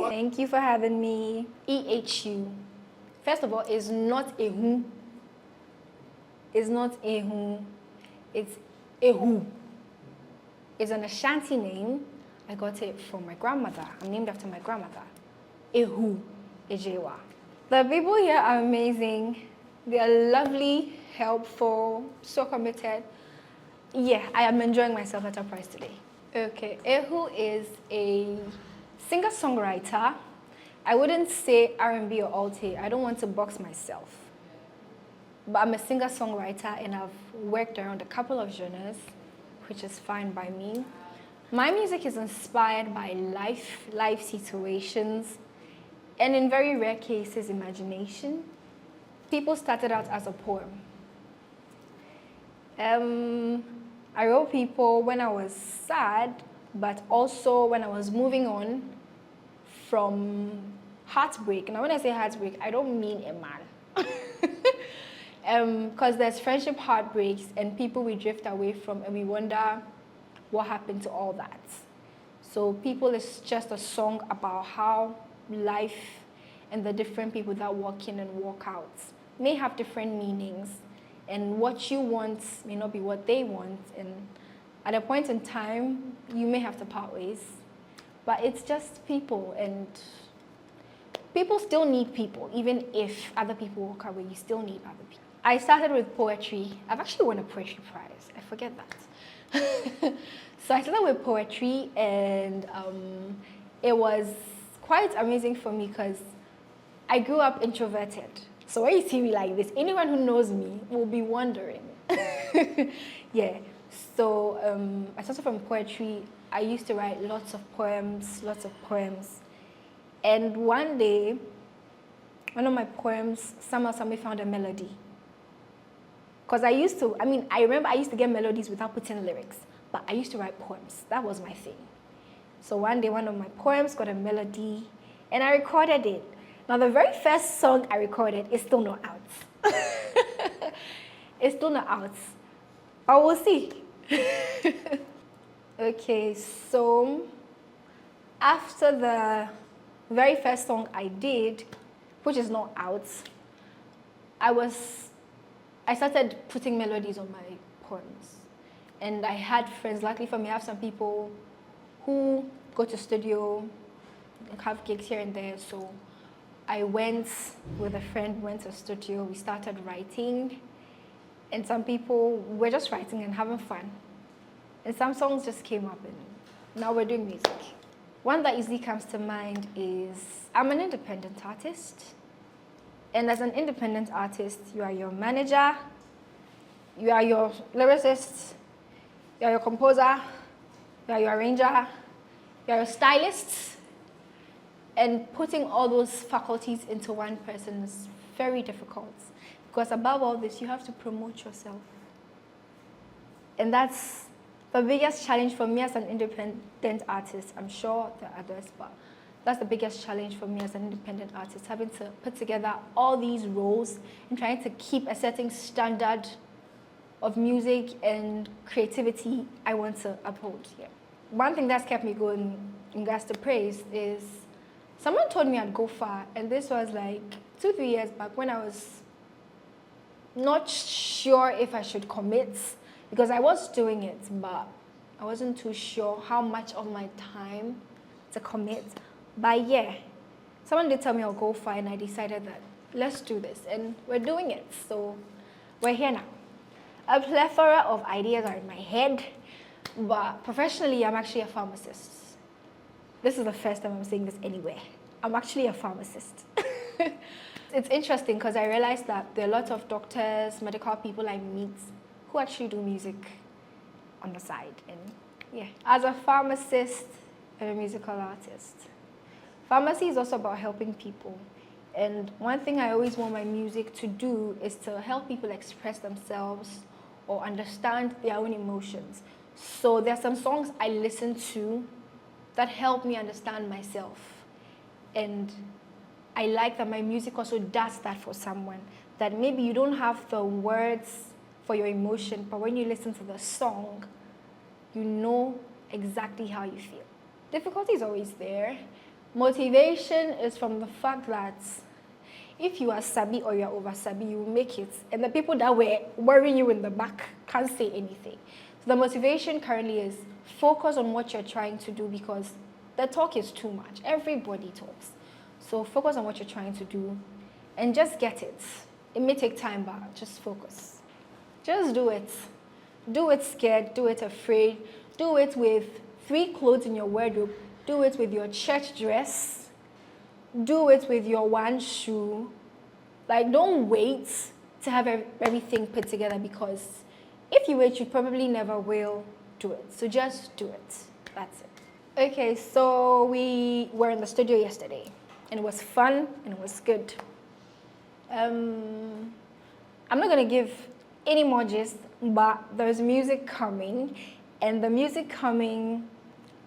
Thank you for having me. EHU. First of all, it's not a who. It's not a who. It's a who. It's an Ashanti name. I got it from my grandmother. I'm named after my grandmother. Ehu, Ejewa. The people here are amazing. They are lovely, helpful, so committed. Yeah, I am enjoying myself at Artiste today. Okay, Ehu is a singer-songwriter. I wouldn't say R&B or alt-A. I don't want to box myself. But I'm a singer-songwriter and I've worked around a couple of genres, which is fine by me. My music is inspired by life situations, and in very rare cases, imagination. People started out as a poem. I wrote people when I was sad, but also when I was moving on from heartbreak. Now when I say heartbreak, I don't mean a man. Because there's friendship heartbreaks and people we drift away from and we wonder what happened to all that. So People is just a song about how life and the different people that walk in and walk out may have different meanings, and what you want may not be what they want, and at a point in time you may have to part ways, but it's just people, and people still need people. Even if other people walk away, you still need other people. I started with poetry. I've actually won a poetry prize. I forget that. So I started with poetry, and it was quite amazing for me because I grew up introverted. So when you see me like this, anyone who knows me will be wondering. Yeah. So I started from poetry. I used to write lots of poems. And one day, one of my poems, somehow somebody found a melody. Because I remember I used to get melodies without putting lyrics, but I used to write poems. That was my thing. So one day, one of my poems got a melody, and I recorded it. Now, the very first song I recorded is still not out. It's still not out. But we'll see. Okay, so after the very first song I did, which is not out, I started putting melodies on my poems. And I had friends. Luckily for me, I have some people who go to studio and have gigs here and there. So I went with a friend, went to a studio, we started writing. And some people were just writing and having fun. And some songs just came up, and now we're doing music. One that easily comes to mind is, I'm an independent artist. And as an independent artist, you are your manager, you are your lyricist, you are your composer, you are your arranger, you are your stylist. And putting all those faculties into one person is very difficult. Because above all this, you have to promote yourself. And that's the biggest challenge for me as an independent artist. I'm sure there are others, but that's the biggest challenge for me as an independent artist, having to put together all these roles and trying to keep a certain standard of music and creativity I want to uphold here. One thing that's kept me going in regards to praise is someone told me I'd go far, and this was like 2-3 years back when I was not sure if I should commit, because I was doing it, but I wasn't too sure how much of my time to commit. But yeah, someone did tell me I'll go far, and I decided that let's do this, and we're doing it. So we're here now. A plethora of ideas are in my head, but professionally, I'm actually a pharmacist. This is the first time I'm saying this anywhere. I'm actually a pharmacist. It's interesting because I realized that there are lots of doctors, medical people I meet who actually do music on the side. And yeah, as a pharmacist and a musical artist, pharmacy is also about helping people. And one thing I always want my music to do is to help people express themselves or understand their own emotions. So there are some songs I listen to that help me understand myself. And I like that my music also does that for someone, that maybe you don't have the words for your emotion, but when you listen to the song, you know exactly how you feel. Difficulty is always there, Motivation is from the fact that if you are sabi or you are over sabi, you will make it. And the people that were worrying you in the back can't say anything. So the motivation currently is focus on what you're trying to do, because the talk is too much. Everybody talks. So focus on what you're trying to do and just get it. It may take time, but just focus. Just do it. Do it scared, do it afraid, do it with 3 clothes in your wardrobe, do it with your church dress, do it with your 1 shoe. Like, don't wait to have everything put together, because if you wait, you probably never will do it. So just do it. That's it. Okay, so we were in the studio yesterday, and it was fun and it was good. I'm not gonna give any more gist, but there's music coming, and the music coming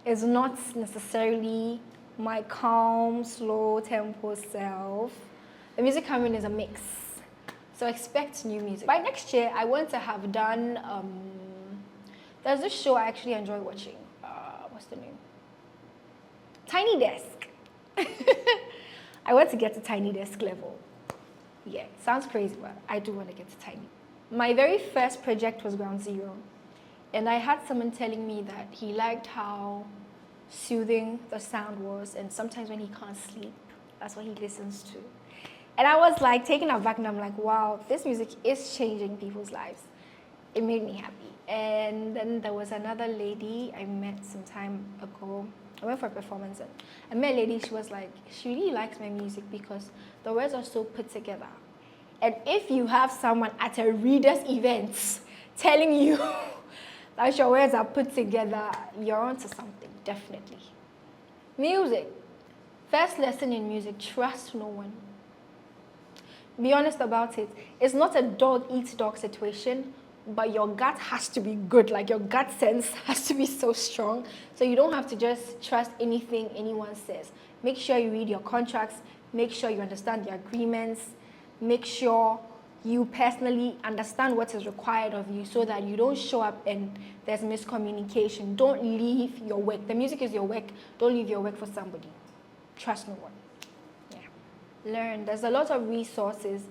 is not necessarily my calm, slow tempo self. The music coming is a mix, so expect new music. By next year, I want to have done, there's this show I actually enjoy watching. What's the name? Tiny Desk. I want to get to Tiny Desk level. Yeah, sounds crazy, but I do want to get to Tiny. My very first project was Ground Zero, and I had someone telling me that he liked how soothing the sound was, and sometimes when he can't sleep, that's what he listens to. And I was like taken aback, and I'm like, wow, this music is changing people's lives. It made me happy. And then there was another lady I met some time ago. I went for a performance, and I met a lady. She was like, she really likes my music because the words are so put together. And if you have someone at a reader's event telling you that your words are put together, you're onto something, definitely. Music. First lesson in music, trust no one. Be honest about it. It's not a dog eats dog situation, but your gut has to be good. Like, your gut sense has to be so strong. So you don't have to just trust anything anyone says. Make sure you read your contracts. Make sure you understand the agreements. Make sure you personally understand what is required of you, so that you don't show up and there's miscommunication. Don't leave your work. The music is your work. Don't leave your work for somebody. Trust no one. Yeah. Learn. There's a lot of resources.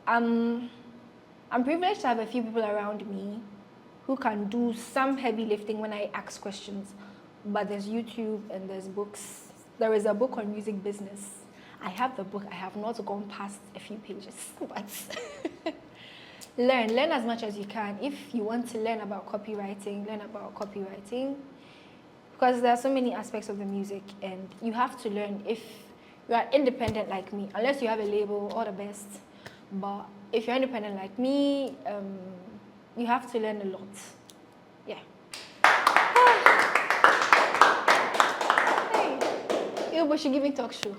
I'm privileged to have a few people around me who can do some heavy lifting when I ask questions. But there's YouTube and there's books. There is a book on music business. I have the book. I have not gone past a few pages. But learn as much as you can. If you want to learn about copywriting, learn about copywriting. Because there are so many aspects of the music, and you have to learn. If you are independent like me, unless you have a label, all the best. But if you're independent like me, you have to learn a lot. Yeah. Hey, you should give me talk show.